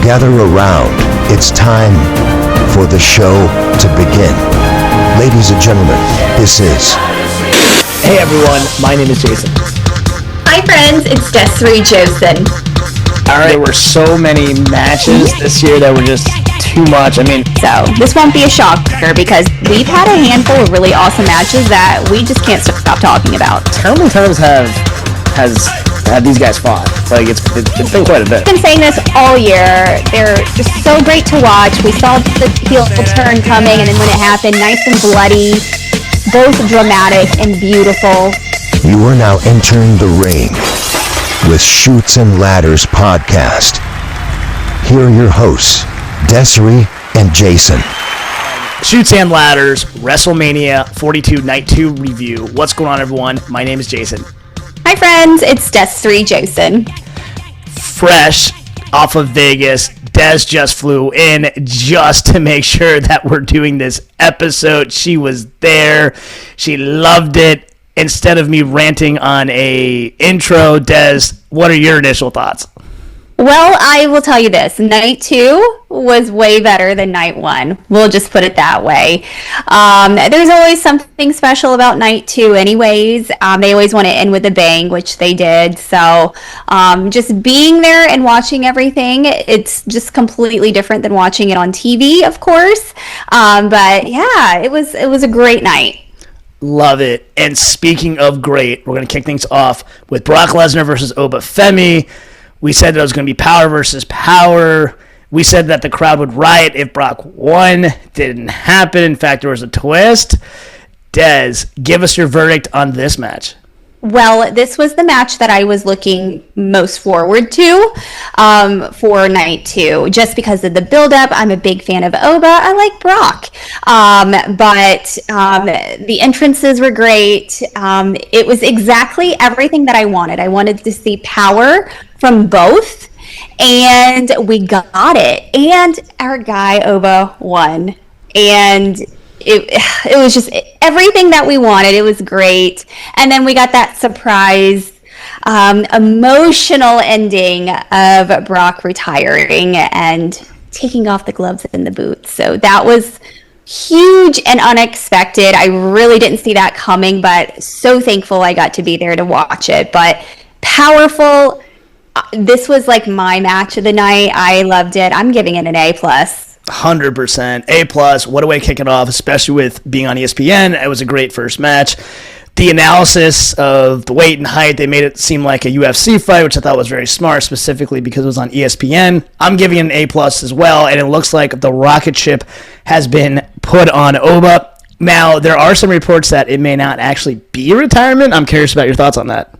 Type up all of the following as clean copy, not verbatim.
gather around. It's time for the show to begin. Ladies and gentlemen, this is... Hey everyone, my name is Jason. Hi friends, it's Desiree Josen. Alright, there were so many matches this year that were just too much. So this won't be a shocker because we've had a handful of really awesome matches that we just can't stop talking about. How many times have these guys fought? Like it's been quite a bit. I've been saying this all year. They're just so great to watch. We saw the heel turn coming, and then when it happened, nice and bloody, both dramatic and beautiful. You are now entering the ring with Chutes and Ladders podcast. Here are your hosts, Desiree and Jason. Chutes and Ladders, WrestleMania 42 Night 2 review. What's going on, everyone? My name is Jason. Hi friends, it's Desiree Josen. Fresh off of Vegas, Des just flew in just to make sure that we're doing this episode. She was there. She loved it. Instead of me ranting on a intro, Des, what are your initial thoughts? Well, I will tell you this. Night 2 was way better than Night 1. We'll just put it that way. There's always something special about Night 2 anyways. They always want to end with a bang, which they did. So just being there and watching everything, it's just completely different than watching it on TV, of course. But yeah, it was a great night. Love it. And speaking of great, we're going to kick things off with Brock Lesnar versus Oba Femi. We said that it was going to be power versus power. We said that the crowd would riot if Brock won. Didn't happen. In fact, there was a twist. Des, give us your verdict on this match. Well, this was the match that I was looking most forward to for Night 2. Just because of the build-up, I'm a big fan of Oba. I like Brock. But the entrances were great. It was exactly everything that I wanted. I wanted to see power from both, and we got it. And our guy, Oba, won. And it was just everything that we wanted. It was great. And then we got that surprise emotional ending of Brock retiring and taking off the gloves and the boots. So that was huge and unexpected. I really didn't see that coming, but so thankful I got to be there to watch it. But powerful. This was like my match of the night. I loved it. I'm giving it an A+. 100%. A+. What a way to kick it off, especially with being on ESPN. It was a great first match. The analysis of the weight and height, they made it seem like a UFC fight, which I thought was very smart, specifically because it was on ESPN. I'm giving it an A+ as well, and it looks like the rocket ship has been put on Oba. Now, there are some reports that it may not actually be a retirement. I'm curious about your thoughts on that.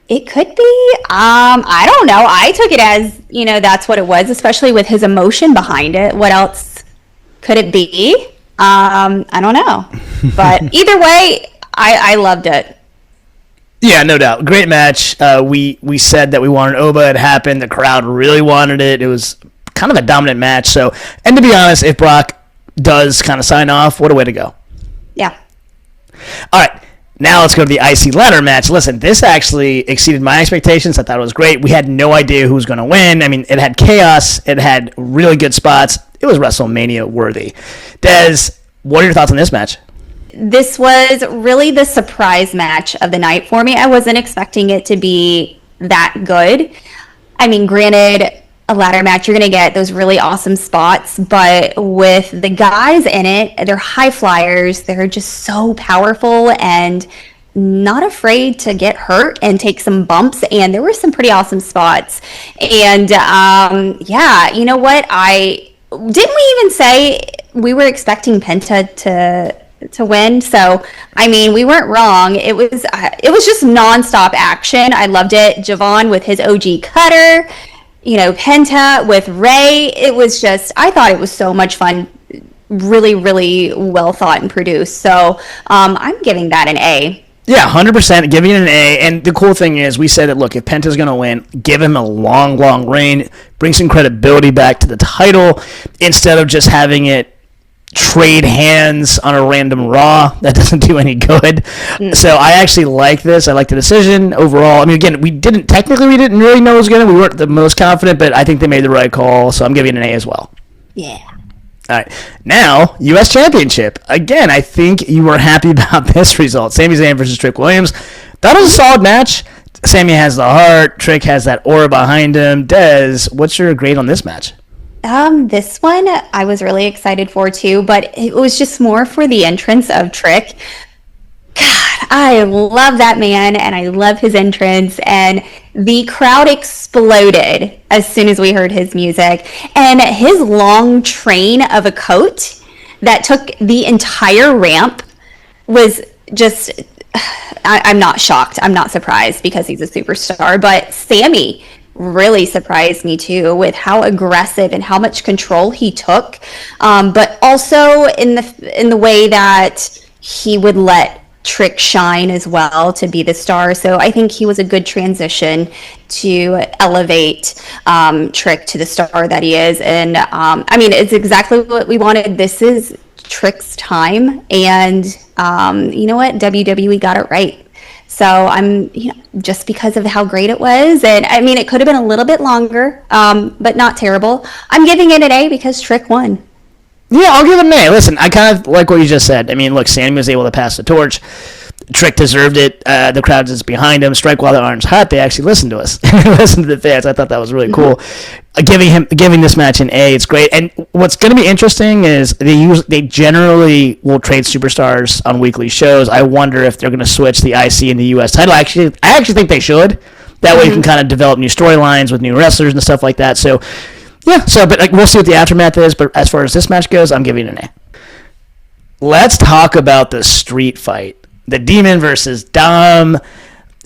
It could be. I don't know. I took it as, that's what it was, especially with his emotion behind it. What else could it be? I don't know. But either way, I loved it. Yeah, no doubt. Great match. We said that we wanted Oba. It happened. The crowd really wanted it. It was kind of a dominant match. So, and to be honest, if Brock does kind of sign off, what a way to go. Yeah. All right. Now let's go to the IC ladder match. Listen, this actually exceeded my expectations. I thought it was great. We had no idea who was going to win. It had chaos. It had really good spots. It was WrestleMania worthy. Des, what are your thoughts on this match? This was really the surprise match of the night for me. I wasn't expecting it to be that good. Granted, a ladder match, you're going to get those really awesome spots, but with the guys in it, they're high flyers. They're just so powerful and not afraid to get hurt and take some bumps, and there were some pretty awesome spots. And yeah, you know what? Didn't we even say we were expecting Penta to win? So we weren't wrong. It was just nonstop action. I loved it. Javon with his OG cutter, Penta with Ray. It was just, I thought it was so much fun. Really, really well thought and produced. So I'm giving that an A. Yeah, 100% giving it an A. And the cool thing is, we said that, look, if Penta's going to win, give him a long, long reign, bring some credibility back to the title instead of just having it trade hands on a random Raw. That doesn't do any good. So I actually like this. I like the decision overall. I mean, again, we didn't really know it was going to. We weren't the most confident, but I think they made the right call. So I'm giving it an A as well. Yeah. All right. Now, U.S. Championship. Again, I think you were happy about this result. Sami Zayn versus Trick Williams. That was a solid match. Sami has the heart. Trick has that aura behind him. Des, what's your grade on this match? This one I was really excited for too, but it was just more for the entrance of Trick. God, I love that man and I love his entrance, and the crowd exploded as soon as we heard his music, and his long train of a coat that took the entire ramp was just, I'm not shocked. I'm not surprised because he's a superstar, but Sami really surprised me too with how aggressive and how much control he took, but also in the way that he would let Trick shine as well to be the star. So I think he was a good transition to elevate Trick to the star that he is. And I mean, it's exactly what we wanted. This is Trick's time, and you know what, WWE got it right. So I'm, just because of how great it was, and I mean, it could have been a little bit longer, but not terrible. I'm giving it an A because Trick won. Yeah, I'll give it an A. Listen, I kind of like what you just said. I mean, look, Sami was able to pass the torch. Trick deserved it. The crowd is behind him. Strike while the iron's hot. They actually listened to us. Listened to the fans. I thought that was really cool. Giving this match an A. It's great. And what's going to be interesting is they generally will trade superstars on weekly shows. I wonder if they're going to switch the IC and the US title. I actually think they should. That way you can kind of develop new storylines with new wrestlers and stuff like that. So yeah. But we'll see what the aftermath is. But as far as this match goes, I'm giving it an A. Let's talk about the street fight. The Demon versus Dom.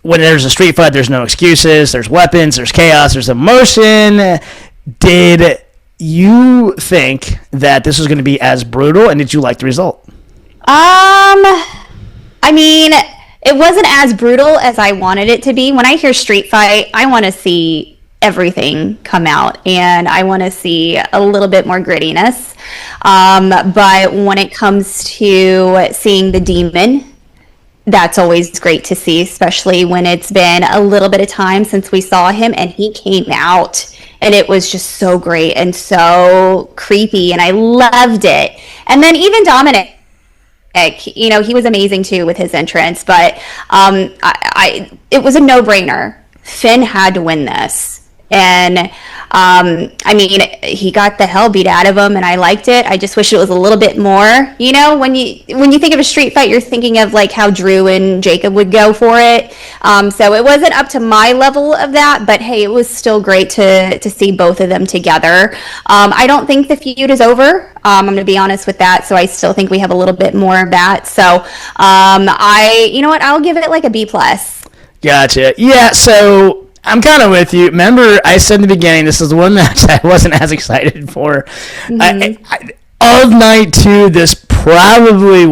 When there's a street fight, there's no excuses. There's weapons. There's chaos. There's emotion. Did you think that this was going to be as brutal, and did you like the result? I mean, it wasn't as brutal as I wanted it to be. When I hear street fight, I want to see everything come out, and I want to see a little bit more grittiness. But when it comes to seeing the Demon, that's always great to see, especially when it's been a little bit of time since we saw him, and he came out and it was just so great and so creepy, and I loved it. And then even Dominic, he was amazing too with his entrance, but it was a no-brainer. Finn had to win this. And I mean, he got the hell beat out of him, and I liked it. I just wish it was a little bit more. When you think of a street fight, you're thinking of like how Drew and Jacob would go for it. So it wasn't up to my level of that, but hey, it was still great to see both of them together. I don't think the feud is over. I'm going to be honest with that. So I still think we have a little bit more of that. So I'll give it like a B+. Gotcha. Yeah. So I'm kind of with you. Remember, I said in the beginning, this is the one match I wasn't as excited for. Mm-hmm. Of night 2, this probably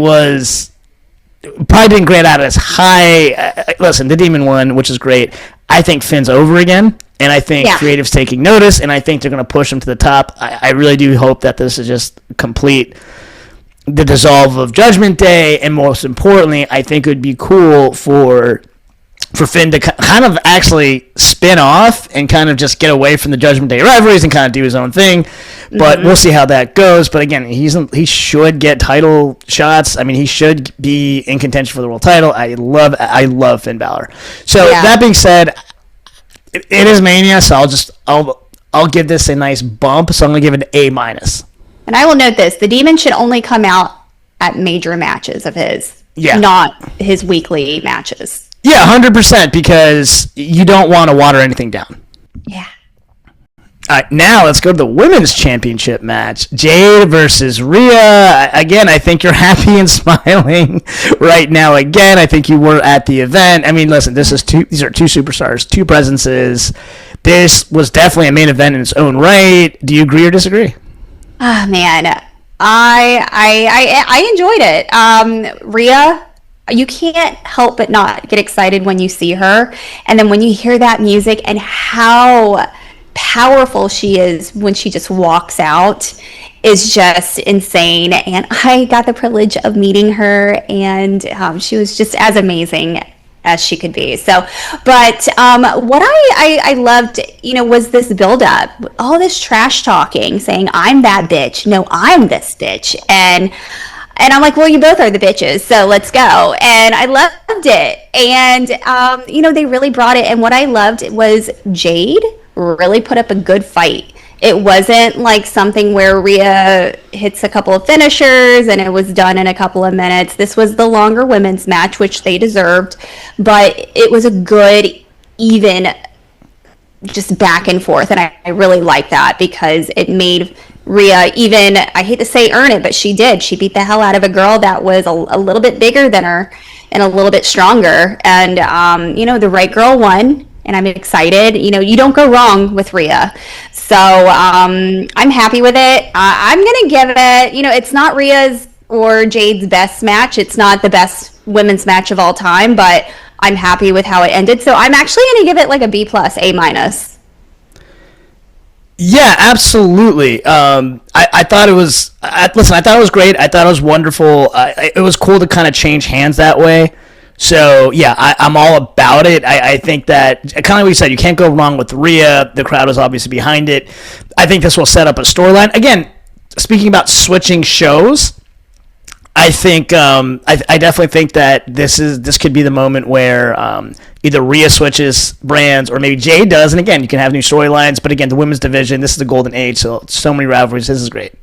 didn't grade out as high. Listen, the Demon won, which is great. I think Finn's over again, and I think Creative's taking notice, and I think they're going to push him to the top. I really do hope that this is just complete the dissolve of Judgment Day, and most importantly, I think it would be cool for Finn to kind of actually spin off and kind of just get away from the Judgment Day rivalries and kind of do his own thing. But we'll see how that goes. But again, he should get title shots. I mean, he should be in contention for the world title. I love Finn Balor. So that being said, it is Mania, so I'll give this a nice bump. So I'm going to give it an A-. And I will note this: the Demon should only come out at major matches of his, not his weekly matches. Yeah, 100%, because you don't want to water anything down. Yeah. All right, now let's go to the Women's Championship match. Jade versus Rhea. Again, I think you're happy and smiling right now. Again, I think you were at the event. I mean, listen, these are two superstars, two presences. This was definitely a main event in its own right. Do you agree or disagree? Oh, man. I enjoyed it. Rhea, you can't help but not get excited when you see her. And then when you hear that music and how powerful she is when she just walks out is just insane. And I got the privilege of meeting her, and she was just as amazing as she could be. So, but what I loved, was this build up, all this trash talking, saying I'm that bitch, no, I'm this bitch, and I'm like, well, you both are the bitches, so let's go. And I loved it. And they really brought it. And what I loved was Jade really put up a good fight. It wasn't like something where Rhea hits a couple of finishers and it was done in a couple of minutes. This was the longer women's match, which they deserved, but it was a good, even, just back and forth. And I really like that because it made Rhea even, I hate to say earn it, but she did. She beat the hell out of a girl that was a little bit bigger than her and a little bit stronger. And, the right girl won. And I'm excited. You don't go wrong with Rhea. So I'm happy with it. I'm going to give it, it's not Rhea's or Jade's best match. It's not the best women's match of all time, but I'm happy with how it ended. So I'm actually going to give it like a B+, A-. Yeah, absolutely. I thought it was, I thought it was great. I thought it was wonderful. It was cool to kind of change hands that way. So, yeah, I'm all about it. I think that, kind of like we said, you can't go wrong with Rhea. The crowd was obviously behind it. I think this will set up a storyline. Again, speaking about switching shows, I think I definitely think that this could be the moment where either Rhea switches brands or maybe Jade does. And, again, you can have new storylines. But, again, the women's division, this is the golden age, so many rivalries. This is great.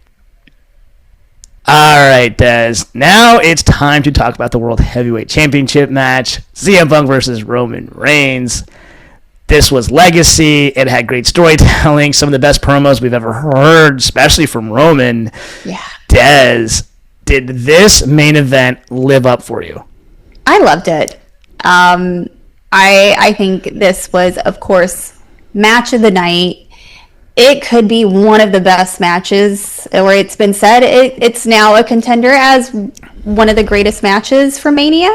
All right, Des. Now it's time to talk about the World Heavyweight Championship match. CM Punk versus Roman Reigns. This was legacy. It had great storytelling. Some of the best promos we've ever heard, especially from Roman. Yeah. Des, did this main event live up for you? I loved it. I think this was, of course, match of the night. It could be one of the best matches, or it's been said it's now a contender as one of the greatest matches for Mania.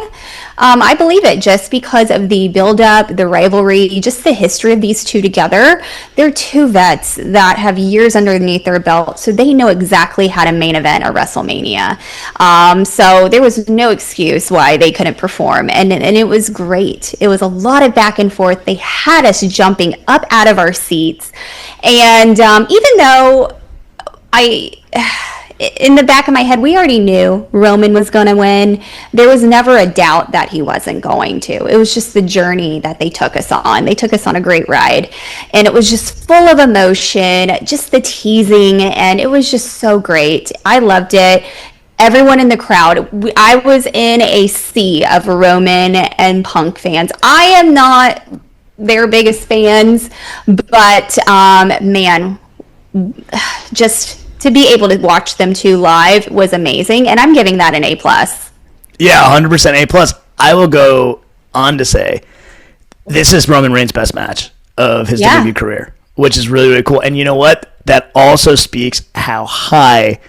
I believe it just because of the build-up, the rivalry, just the history of these two together. They're two vets that have years underneath their belt, so they know exactly how to main event a WrestleMania. So there was no excuse why they couldn't perform, and it was great. It was a lot of back and forth. They had us jumping up out of our seats, and even though in the back of my head, we already knew Roman was going to win. There was never a doubt that he wasn't going to. It was just the journey that they took us on. They took us on a great ride, and it was just full of emotion, just the teasing, and it was just so great. I loved it. Everyone in the crowd, I was in a sea of Roman and Punk fans. I am not their biggest fans, but man, just to be able to watch them two live was amazing, and I'm giving that an A+. Yeah, 100% A+. I will go on to say this is Roman Reigns' best match of his WWE career, which is really, really cool. And you know what? That also speaks how high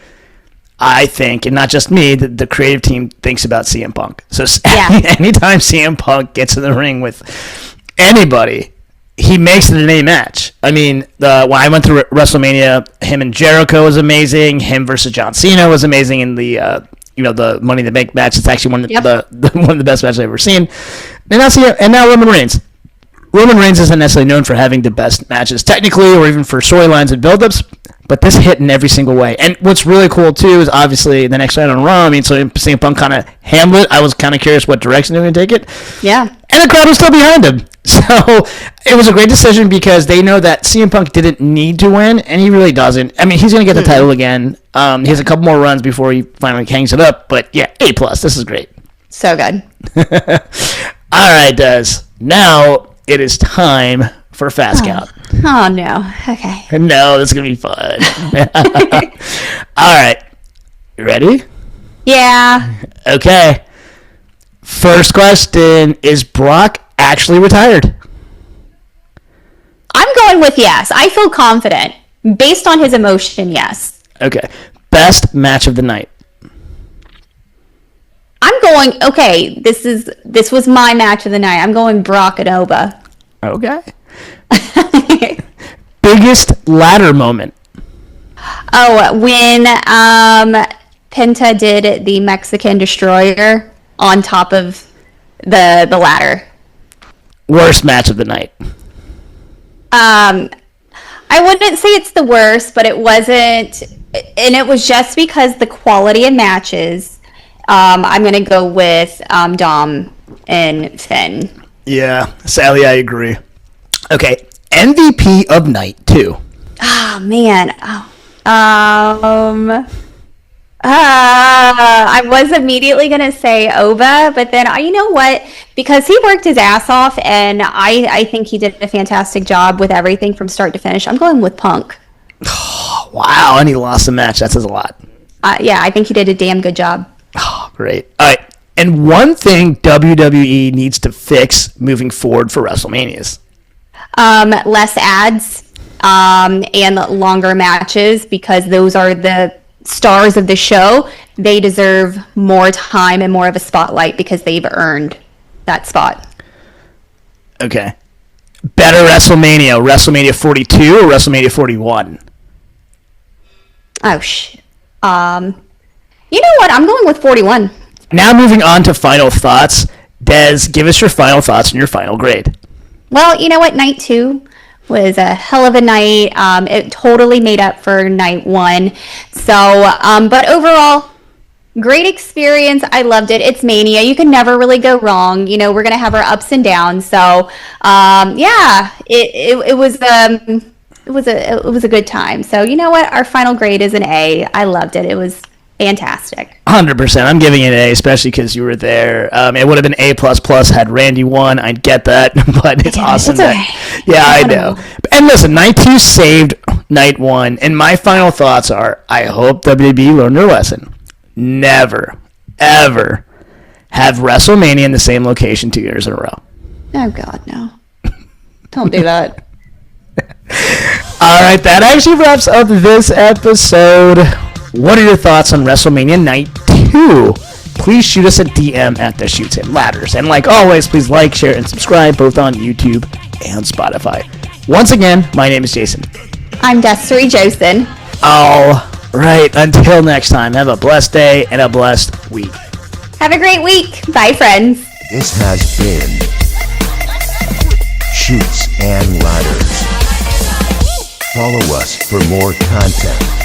I think, and not just me, the creative team thinks about CM Punk. So anytime CM Punk gets in the ring with anybody, he makes it an A match. I mean, when I went through WrestleMania, him and Jericho was amazing. Him versus John Cena was amazing in the the Money in the Bank match. It's actually one of the best matches I've ever seen. And now Roman Reigns. Roman Reigns isn't necessarily known for having the best matches technically, or even for storylines and build-ups, but this hit in every single way. And what's really cool too is obviously the next night on Raw. I mean, so CM Punk kind of handled it. I was kind of curious what direction they were going to take it. Yeah. And the crowd was still behind him. So it was a great decision because they know that CM Punk didn't need to win, and he really doesn't. I mean, he's going to get the title again. He has a couple more runs before he finally hangs it up. But yeah, A+. This is great. So good. All right, Des. Now it is time for Fast Count. Oh, no. Okay. No, this is going to be fun. All right. You ready? Yeah. Okay. First question, is Brock actually retired? I'm going with yes. I feel confident. Based on his emotion, yes. Okay. Best match of the night? I'm going, okay, this was my match of the night. I'm going Brock and Oba. Okay. Biggest ladder moment. Oh, when Penta did the Mexican Destroyer on top of the ladder. Worst match of the night. I wouldn't say it's the worst, but it wasn't, and it was just because the quality of matches. I'm going to go with Dom and Finn. Yeah, sadly I agree. Okay, MVP of night 2. Oh, man. I was immediately going to say Oba, but then, you know what? Because he worked his ass off, and I think he did a fantastic job with everything from start to finish. I'm going with Punk. Wow, and he lost the match. That says a lot. Yeah, I think he did a damn good job. Oh, great. All right, and one thing WWE needs to fix moving forward for WrestleManias. Less ads and longer matches, because those are the stars of the show. They deserve more time and more of a spotlight because they've earned that spot. Okay. Better WrestleMania 42 or WrestleMania 41? Oh, shit. You know what? I'm going with 41. Now moving on to final thoughts. Des, give us your final thoughts and your final grade. Well, you know what? Night 2 was a hell of a night. It totally made up for night 1. So, but overall, great experience. I loved it. It's Mania. You can never really go wrong. You know, we're going to have our ups and downs. So, yeah, it was a good time. So, you know what? Our final grade is an A. I loved it. It was fantastic. 100%. I'm giving it an A, especially because you were there. It would have been A++ had Randy won. I'd get that, but it's awesome. It's okay. Yeah, I know. And listen, night 2 saved night 1, and my final thoughts are: I hope WWE learned their lesson. Never, ever have WrestleMania in the same location 2 years in a row. Oh God, no! Don't do that. All right, that actually wraps up this episode. What are your thoughts on WrestleMania Night 2? Please shoot us a DM at the Shoots and Ladders. And like always, please like, share, and subscribe both on YouTube and Spotify. Once again, my name is Jason. I'm Desiree Josen. All right, until next time, have a blessed day and a blessed week. Have a great week. Bye, friends. This has been Shoots and Ladders. Follow us for more content.